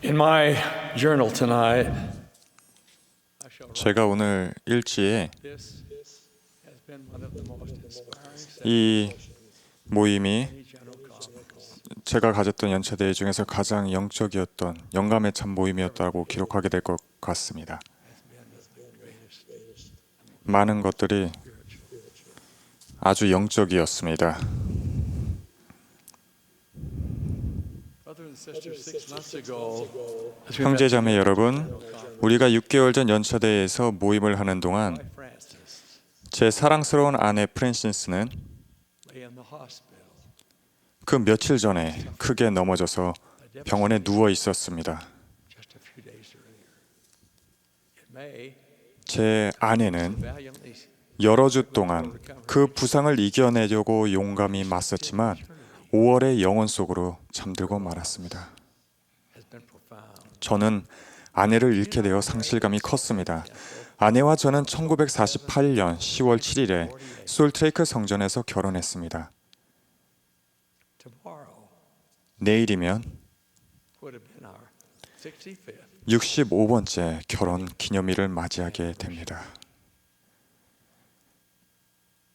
In my journal tonight, I shall write, 제가 오늘 일지에 this has been one of the most inspiring 이 모임이 any general conference. 제가 가졌던 연차대회 중에서 가장 영적이었던 영감의 참 모임이었다고 기록하게 될 것 같습니다. 많은 것들이 아주 영적이었습니다. Brothers and sisters, 6 months ago, as we met 형제자매 여러분, 우리가 6개월 전 연차대회에서 모임을 하는 동안 my Francis 제 사랑스러운 아내 프랜시스는 lay in the hospital. 그 며칠 전에 크게 넘어져서 병원에 누워 있었습니다. Just a few days earlier. In May, 제 아내는 valiantly 여러 주 동안 그 부상을 이겨내려고 용감히 맞섰지만 5월에 영혼 속으로 잠들고 말았습니다. has been profound. 저는 아내를 잃게 되어 상실감이 컸습니다. 아내와 저는 1948년 10월 7일에 솔트레이크 성전에서 결혼했습니다. Tomorrow 내일이면 would have been our 65th. 65번째 결혼 기념일을 맞이하게 됩니다.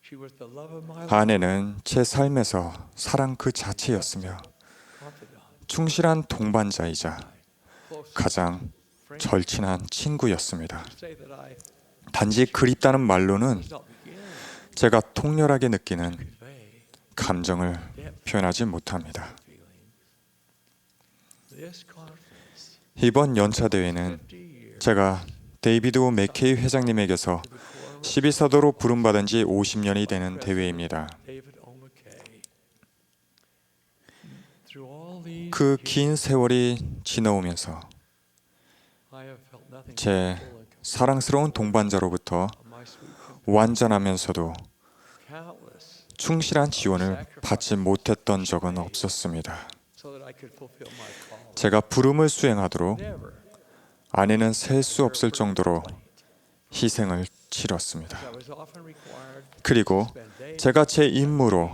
She was the love of my life, 아내는 제 삶에서 사랑 그 자체였으며 confidant, 충실한 동반자이자 close 가장 friend. 절친한 친구였습니다. Say that I 단지 그립다는 말로는 does not begin 제가 통렬하게 느끼는 to convey 감정을 표현하지 못합니다. feelings. This conference, 이번 연차 대회는 50 years 제가 데이비드 오 맥케이 회장님에게서 12사도로 부름받은 지 50년이 되는 대회입니다. David O. McKay. Through all these 그 긴 세월이 지나오면서 I have felt nothing 제 but full and 사랑스러운 동반자로부터 of my sweet companion. 완전하면서도 Countless, 충실한 지원을 받지 못했던 적은 없었습니다. so that I could fulfill my call. 제가 부름을 수행하도록 Never 아내는 셀 수 없을 정도로 희생을 치렀습니다. I was often required 그리고 to spend days 제가 제 임무로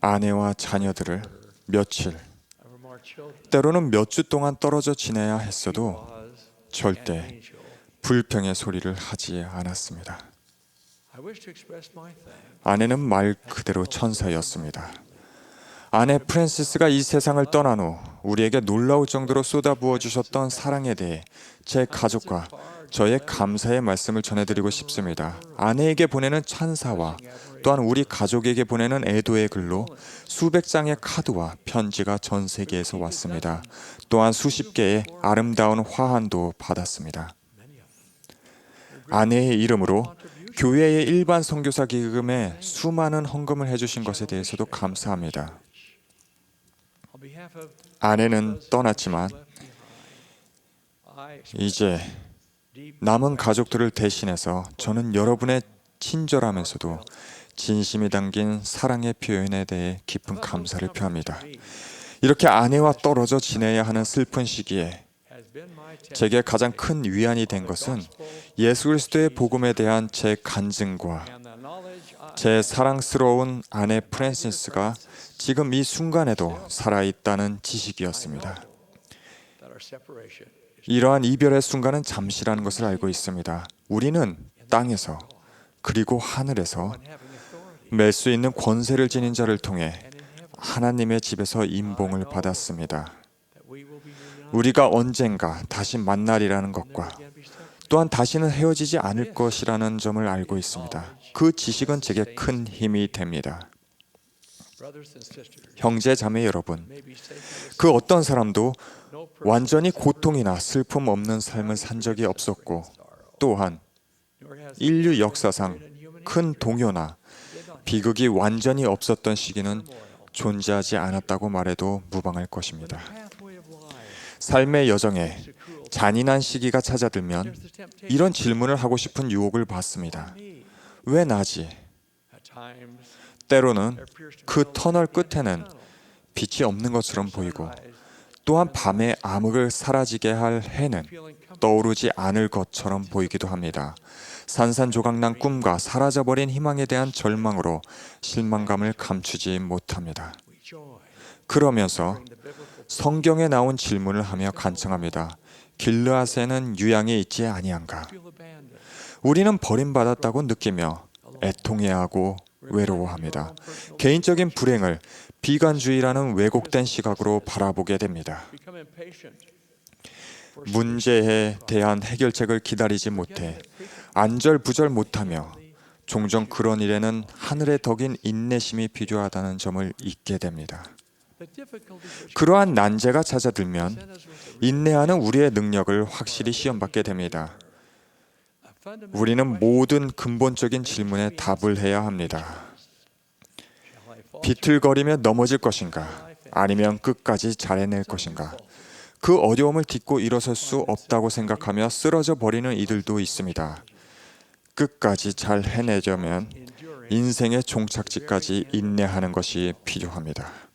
아내와 자녀들을 며칠, over our children. 때로는 몇 주 동안 떨어져 지내야 했어도 Was an 절대 angel. 불평의 소리를 하지 않았습니다. I wish to express my thanks. 아내는 말 그대로 천사였습니다. 아내 프랜시스가 이 세상을 떠난 후 우리에게 놀라울 정도로 쏟아부어 주셨던 사랑에 대해 제 가족과 저의 감사의 말씀을 전해드리고 싶습니다. 아내에게 보내는 찬사와 또한 우리 가족에게 보내는 애도의 글로 수백 장의 카드와 편지가 전 세계에서 왔습니다. 또한 수십 개의 아름다운 화환도 받았습니다. 아내의 이름으로 교회의 일반 선교사 기금에 수많은 헌금을 해주신 것에 대해서도 감사합니다. On behalf of 아내는 떠났지만 left behind, I express 이제 deep 남은 가족들을 대신해서 저는 여러분의 친절하면서도 진심이 담긴 사랑의 표현에 대해 깊은 감사를 표합니다. 이렇게 아내와 떨어져 지내야 하는 슬픈 시기에 has been my testimony. 제게 가장 큰 위안이 된 것은 예수 그리스도의 복음에 대한 제 간증과 And the knowledge I 제 사랑스러운 아내 프랜시스가 지금 이 순간에도 살아있다는 지식이었습니다. that our separation is 이러한 이별의 순간은 잠시라는 것을 알고 있습니다. 우리는 땅에서 그리고 하늘에서 having authority 맬 수 있는 권세를 지닌 자를 통해 and in heaven 하나님의 집에서 임봉을 받았습니다. that we will be reunited 우리가 언젠가 다시 만날이라는 것과 again be separate. 또한 다시는 헤어지지 않을 것이라는 점을 알고 있습니다. 그 지식은 제게 큰 힘이 됩니다. Brothers and sisters 형제 자매 여러분, may be safely 그 어떤 사람도 no person 완전히 고통이나 슬픔 없는 삶을 산 적이 없었고 또한 nor has 인류 역사상 큰 동요나 비극이 완전히 없었던 시기는 존재하지 않았다고 말해도 무방할 것입니다. pathway of life 삶의 여정에 to cruel. 잔인한 시기가 찾아들면 There's the temptation 이런 질문을 하고 싶은 유혹을 받습니다. me 왜 나지? at times 때로는 there appears to 그 be no 터널 light at the 끝에는 tunnel. 빛이 없는 것처럼 보이고 Sunrise, 또한 밤에 암흑을 사라지게 할 해는 feeling comfort. 떠오르지 않을 것처럼 보이기도 합니다. 산산조각난 꿈과 사라져버린 희망에 대한 절망으로 실망감을 감추지 못합니다. We joy 그러면서 in the biblical 성경에 나온 질문을 하며 간청합니다. 길르앗에는 유양이 있지 아니한가? 우리는 버림받았다고 느끼며 애통해하고 외로워합니다. 개인적인 불행을 비관주의라는 왜곡된 시각으로 바라보게 됩니다. 문제에 대한 해결책을 기다리지 못해 안절부절 못하며 종종 그런 일에는 하늘의 덕인 인내심이 필요하다는 점을 잊게 됩니다. 그러한 난제가 잦아들면 인내하는 우리의 능력을 확실히 시험받게 됩니다. 우리는 모든 근본적인 질문에 답을 해야 합니다. 비틀거리며 넘어질 것인가? 아니면 끝까지 잘 해낼 것인가? 그 어려움을 딛고 일어설 수 없다고 생각하며 쓰러져 버리는 이들도 있습니다. 끝까지 잘 해내려면 인생의 종착지까지 인내하는 것이 필요합니다.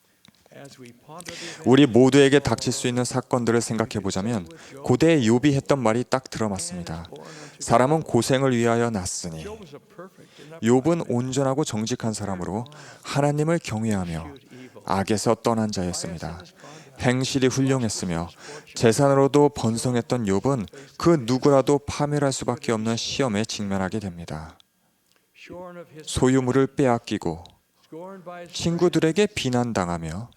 우리 모두에게 닥칠 수 있는 사건들을 생각해 보자면 고대의 욥이 했던 말이 딱 들어맞습니다. 사람은 고생을 위하여 났으니. 욥은 온전하고 정직한 사람으로 하나님을 경외하며 악에서 떠난 자였습니다. 행실이 훌륭했으며 재산으로도 번성했던 욥은 그 누구라도 파멸할 수밖에 없는 시험에 직면하게 됩니다. 소유물을 빼앗기고 친구들에게 비난당하며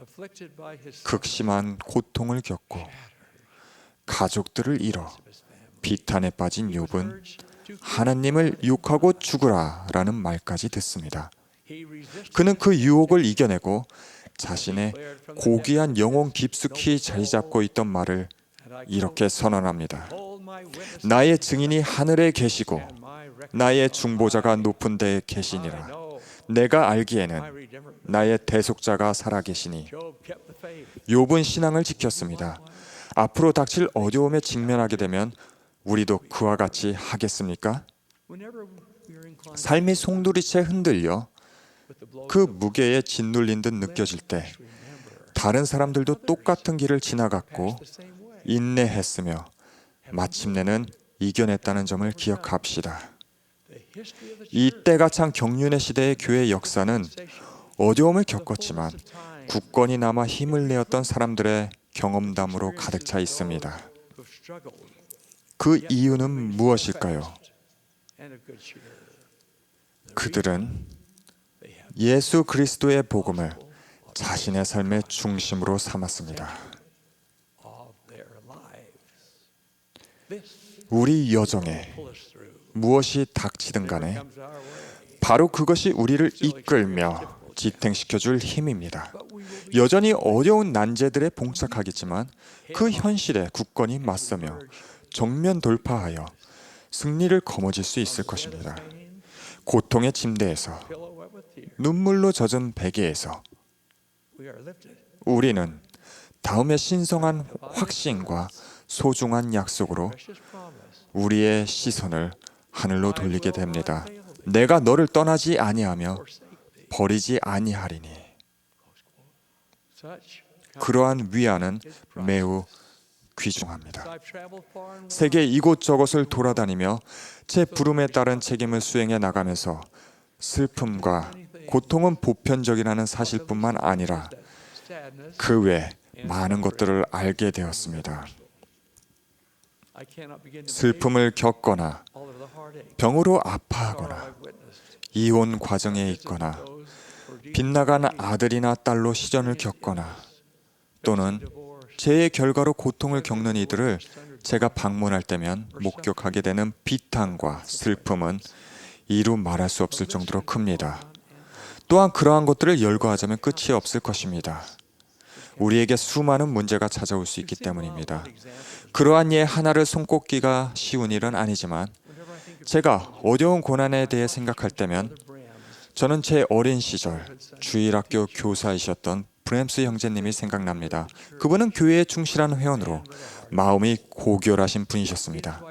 극심한 고통을 겪고 가족들을 잃어 비탄에 빠진 욥은 하나님을 욕하고 죽으라 라는 말까지 듣습니다. 그는 그 유혹을 이겨내고 자신의 고귀한 영혼 깊숙이 자리 잡고 있던 말을 이렇게 선언합니다. 나의 증인이 하늘에 계시고 나의 중보자가 높은 데에 계시니라. 내가 알기에는 나의 대속자가 살아계시니. 욥은 신앙을 지켰습니다. 앞으로 닥칠 어려움에 직면하게 되면 우리도 그와 같이 하겠습니까? 삶이 송두리째 흔들려 그 무게에 짓눌린 듯 느껴질 때 다른 사람들도 똑같은 길을 지나갔고 인내했으며 마침내는 이겨냈다는 점을 기억합시다. 이 때가 찬 경륜의 시대의 교회 역사는 어려움을 겪었지만 굳건히 남아 힘을 내었던 사람들의 경험담으로 가득 차 있습니다. 그 이유는 무엇일까요? 그들은 예수 그리스도의 복음을 자신의 삶의 중심으로 삼았습니다. 우리 여정에 무엇이 닥치든 간에 바로 그것이 우리를 이끌며 지탱시켜줄 힘입니다. 여전히 어려운 난제들에 봉착하겠지만 그 현실에 굳건히 맞서며 정면 돌파하여 승리를 거머쥘 수 있을 것입니다. 고통의 침대에서 눈물로 젖은 베개에서 우리는 다음에 신성한 확신과 소중한 약속으로 우리의 시선을 하늘로 돌리게 됩니다. 내가 너를 떠나지 아니하며 버리지 아니하리니. 그러한 위안은 매우 귀중합니다. 세계 이곳저곳을 돌아다니며 제 부름에 따른 책임을 수행해 나가면서 슬픔과 고통은 보편적이라는 사실뿐만 아니라 그 외 많은 것들을 알게 되었습니다. 슬픔을 겪거나 병으로 아파하거나 이혼 과정에 있거나 빗나간 아들이나 딸로 시련을 겪거나 또는 재해 결과로 고통을 겪는 이들을 제가 방문할 때면 목격하게 되는 비탄과 슬픔은 이루 말할 수 없을 정도로 큽니다. 또한 그러한 것들을 열거하자면 끝이 없을 것입니다. 우리에게 수많은 문제가 찾아올 수 있기 때문입니다. 그러한 예 하나를 손꼽기가 쉬운 일은 아니지만 제가 어려운 고난에 대해 생각할 때면 저는 제 어린 시절 주일학교 교사이셨던 브램스 형제님이 생각납니다. 그분은 교회의 충실한 회원으로 마음이 고결하신 분이셨습니다.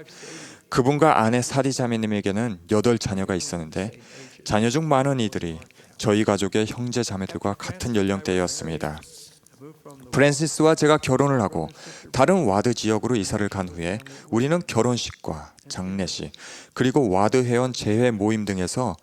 그분과 아내 사리 자매님에게는 8자녀가 있었는데 자녀 중 많은 이들이 저희 가족의 형제 자매들과 같은 연령대였습니다. 프랜시스와 제가 결혼을 하고 다른 와드 지역으로 이사를 간 후에 우리는 결혼식과 장례식 그리고 와드 회원 재회 모임 등에서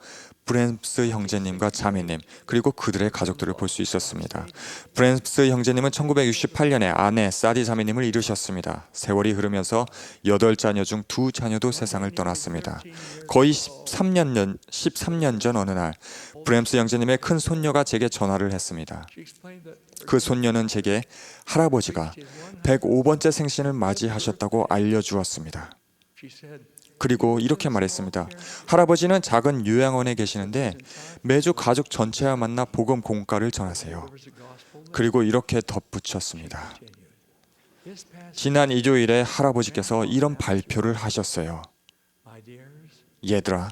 브램스 형제님과 자매님 그리고 그들의 가족들을 볼 수 있었습니다. 브램스 형제님은 1968년에 아내 사디 자매님을 잃으셨습니다. 세월이 흐르면서 8자녀 중 2자녀도 세상을 떠났습니다. 거의 13년 전 어느 날 브램스 형제님의 큰 손녀가 제게 전화를 했습니다. 그 손녀는 제게 할아버지가 105번째 생신을 맞이하셨다고 알려주었습니다. 그리고 이렇게 말했습니다. 할아버지는 작은 요양원에 계시는데 매주 가족 전체와 만나 복음 공가를 전하세요. 그리고 이렇게 덧붙였습니다. 지난 일요일에 할아버지께서 이런 발표를 하셨어요. 얘들아,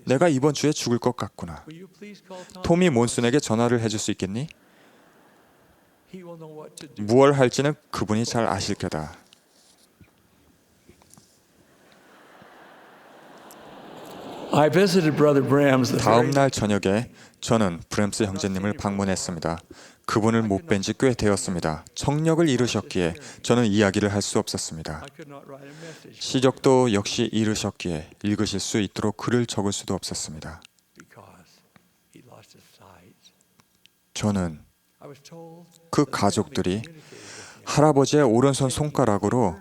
내가 이번 주에 죽을 것 같구나. 토미 몬슨에게 전화를 해줄 수 있겠니? 무얼 할지는 그분이 잘 아실 거다. 다음 날 저녁에 저는 브램스 형제님을 방문했습니다. 그분을 못 뵌 지 꽤 되었습니다. 청력을 잃으셨기에 저는 이야기를 할 수 없었습니다. 시적도 역시 잃으셨기에 읽으실 수 있도록 글을 적을 수도 없었습니다. 저는 그 가족들이 할아버지의 오른손 손가락으로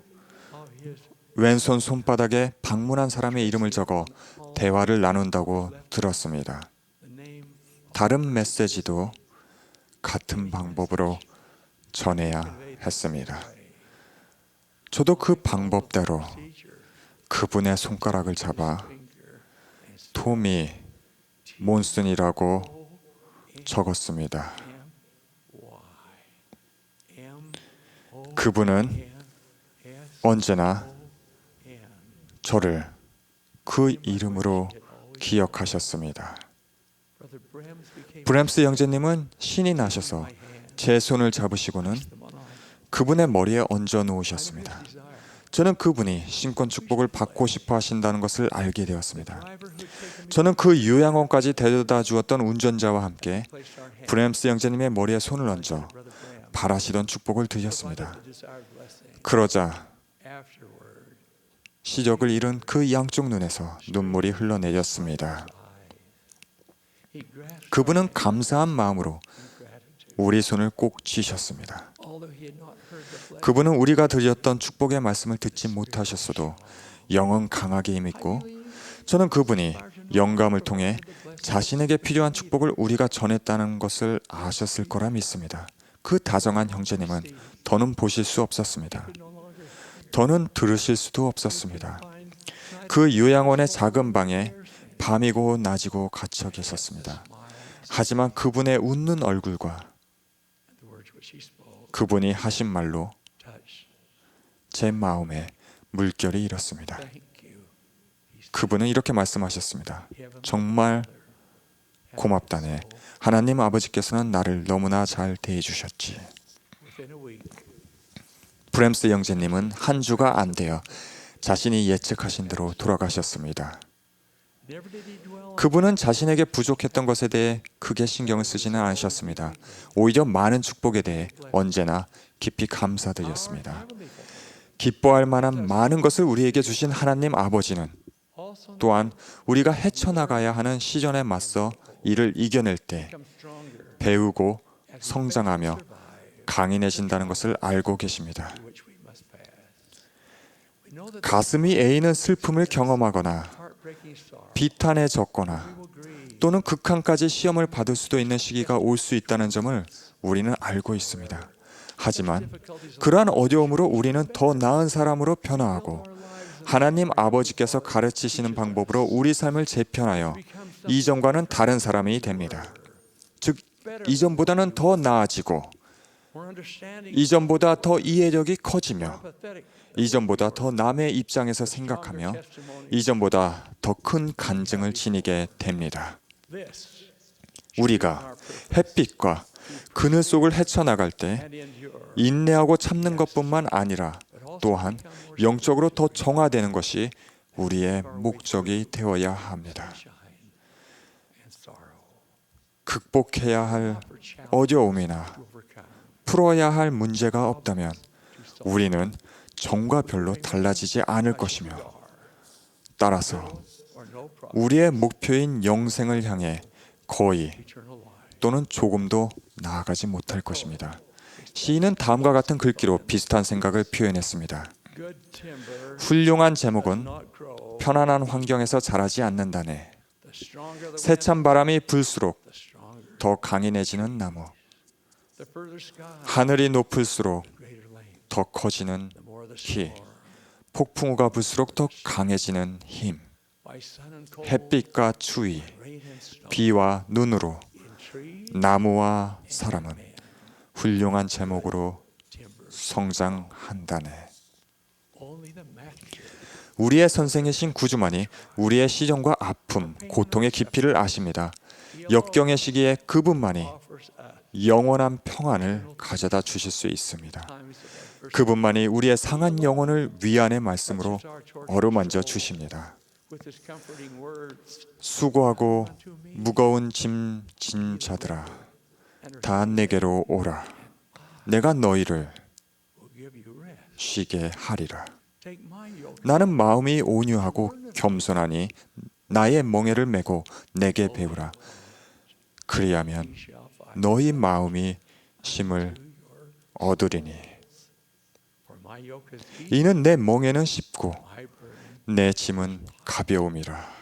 왼손 손바닥에 방문한 사람의 이름을 적어 대화를 나눈다고 들었습니다. 다른 메시지도 같은 방법으로 전해야 했습니다. 저도 그 방법대로 그분의 손가락을 잡아 토미 몬슨이라고 적었습니다. 그분은 언제나 저를 그 이름으로 기억하셨습니다. 브램스 형제님은 신이 나셔서 제 손을 잡으시고는 그분의 머리에 얹어 놓으셨습니다. 저는 그분이 신권 축복을 받고 싶어 하신다는 것을 알게 되었습니다. 저는 그 요양원까지 데려다 주었던 운전자와 함께 브램스 형제님의 머리에 손을 얹어 바라시던 축복을 드렸습니다. 그러자 시적을 잃은 그 양쪽 눈에서 눈물이 흘러내렸습니다. 그분은 감사한 마음으로 우리 손을 꼭 쥐셨습니다. 그분은 우리가 드렸던 축복의 말씀을 듣지 못하셨어도 영은 강하게 임했고 저는 그분이 영감을 통해 자신에게 필요한 축복을 우리가 전했다는 것을 아셨을 거라 믿습니다. 그 다정한 형제님은 더는 보실 수 없었습니다. 더는 들으실 수도 없었습니다. 그 요양원의 작은 방에 밤이고 낮이고 갇혀 계셨습니다. 하지만 그분의 웃는 얼굴과 그분이 하신 말로 제 마음에 물결이 일었습니다. 그분은 이렇게 말씀하셨습니다. 정말 고맙다네. 하나님 아버지께서는 나를 너무나 잘 대해주셨지. 브램스 형제님은 한 주가 안 되어 자신이 예측하신 대로 돌아가셨습니다. 그분은 자신에게 부족했던 것에 대해 크게 신경을 쓰지는 않으셨습니다. 오히려 많은 축복에 대해 언제나 깊이 감사드렸습니다. 기뻐할 만한 많은 것을 우리에게 주신 하나님 아버지는 또한 우리가 헤쳐나가야 하는 시련에 맞서 이를 이겨낼 때 배우고 성장하며 강인해진다는 것을 알고 계십니다. 가슴이 애이는 슬픔을 경험하거나 비탄해졌거나 또는 극한까지 시험을 받을 수도 있는 시기가 올 수 있다는 점을 우리는 알고 있습니다. 하지만 그러한 어려움으로 우리는 더 나은 사람으로 변화하고 하나님 아버지께서 가르치시는 방법으로 우리 삶을 재편하여 이전과는 다른 사람이 됩니다. 즉 이전보다는 더 나아지고 이전보다 더 이해력이 커지며 이전보다 더 남의 입장에서 생각하며 이전보다 더 큰 간증을 지니게 됩니다. 우리가 햇빛과 그늘 속을 헤쳐나갈 때 인내하고 참는 것뿐만 아니라 또한 영적으로 더 정화되는 것이 우리의 목적이 되어야 합니다. 극복해야 할 어려움이나 풀어야 할 문제가 없다면 우리는 전과 별로 달라지지 않을 것이며 따라서 우리의 목표인 영생을 향해 거의 eternal life. 또는 조금도 나아가지 못할 것입니다. 시인은 다음과 같은 글귀로 비슷한 생각을 표현했습니다. Good timber 훌륭한 does 제목은 not grow. 편안한 환경에서 자라지 않는다네. The stronger the wind, 세찬 바람이 불수록 the stronger. 더 강인해지는 나무. The further sky, 하늘이 높을수록 greater length. 더 커지는 The more the 키. storm. 폭풍우가 불수록 더 강해지는 힘. By sun and cold, 햇빛과 추위, rain and snow. 비와 눈으로 In tree, 나무와 사람은 훌륭한 제목으로 timber. 성장한다네. Only the master 우리의 선생이신 구주만이 우리의 시련과 아픔, 고통의 깊이를 아십니다. 역경의 시기에 그분만이 offers us 영원한 평안을 가져다 주실 수 있습니다. times of adversity. 그분만이 우리의 상한 영혼을 위안의 말씀으로 어루만져 주십니다. With his comforting words, 수고하고 무거운 짐 진 자들아, 다 내게로 오라. 내가 너희를 will give you rest. 쉬게 하리라. Take my yoke. 나는 마음이 온유하고 겸손하니 나의 멍에를 메고 내게 배우라. 그리하면 Ye shall find. 너희 마음이 힘을 얻으리니. For my yoke is easy, 이는 내 멍에는 쉽고 my burden. 내 짐은 가벼움이라.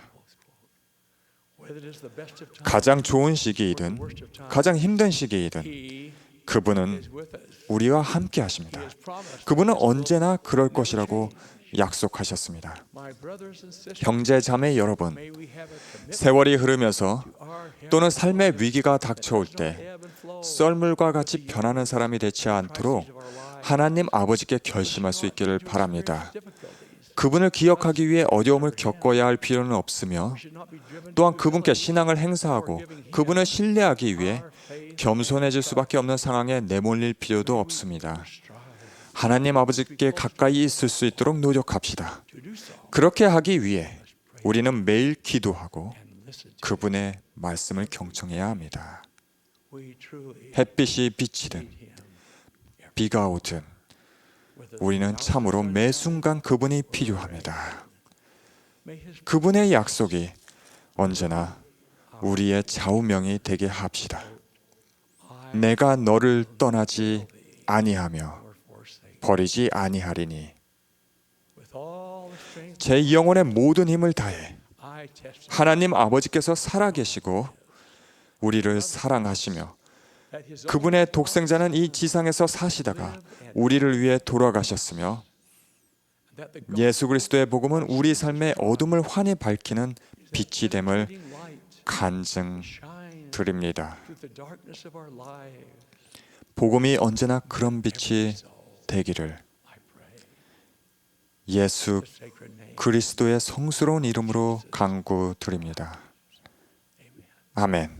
Whether it is the best of times 가장 좋은 or the 시기이든 worst of times, 가장 힘든 시기이든 he 그분은 is with us. 우리와 함께 He 하십니다. has promised. 그분은 언제나 그럴 것이라고 약속하셨습니다. My brothers and sisters, 형제 자매 여러분, may we have a commitment 세월이 흐르면서 to our heavenly 또는 삶의 위기가 닥쳐올 Father, 때 ebb and flow 썰물과 같이 변하는 사람이 되지 않도록 crises of our lives. 하나님 아버지께 결심할 수 있기를 바랍니다. Difficulties. 그분을 기억하기 위해 어려움을 겪어야 할 필요는 없으며 We should not be driven 또한 to 그분께 신앙을 행사하고 그분을 신뢰하기 위해 겸손해질 수밖에 없는 상황에 내몰릴 필요도 없습니다. strive 하나님 아버지께 가까이 있을 수 있도록 노력합시다. to do so 그렇게 하기 위해 우리는 매일 기도하고 and listen to 그분의 말씀을 경청해야 합니다. we truly 햇빛이 비치든 need him. 비가 오든 Whether 우리는 참으로 매 순간 그분이 필요합니다. may his 그분의 약속이 언제나 우리의 좌우명이 되게 합시다. 내가 너를 떠나지 아니하며 or forsake 버리지 아니하리니. with all the strength 제 영혼의 모든 힘을 다해 I testify 하나님 아버지께서 살아계시고 우리를 사랑하시며 that his 그분의 독생자는 이 지상에서 사시다가 우리를 위해 돌아가셨으며 that the 예수 그리스도의 복음은 우리 삶의 어둠을 환히 밝히는 빛이 됨을 guiding light 간증드립니다. shines through the darkness of our lives. 복음이 언제나 그런 빛이 되기를 I pray 예수 the sacred name. 그리스도의 성스러운 이름으로 간구드립니다. 아멘.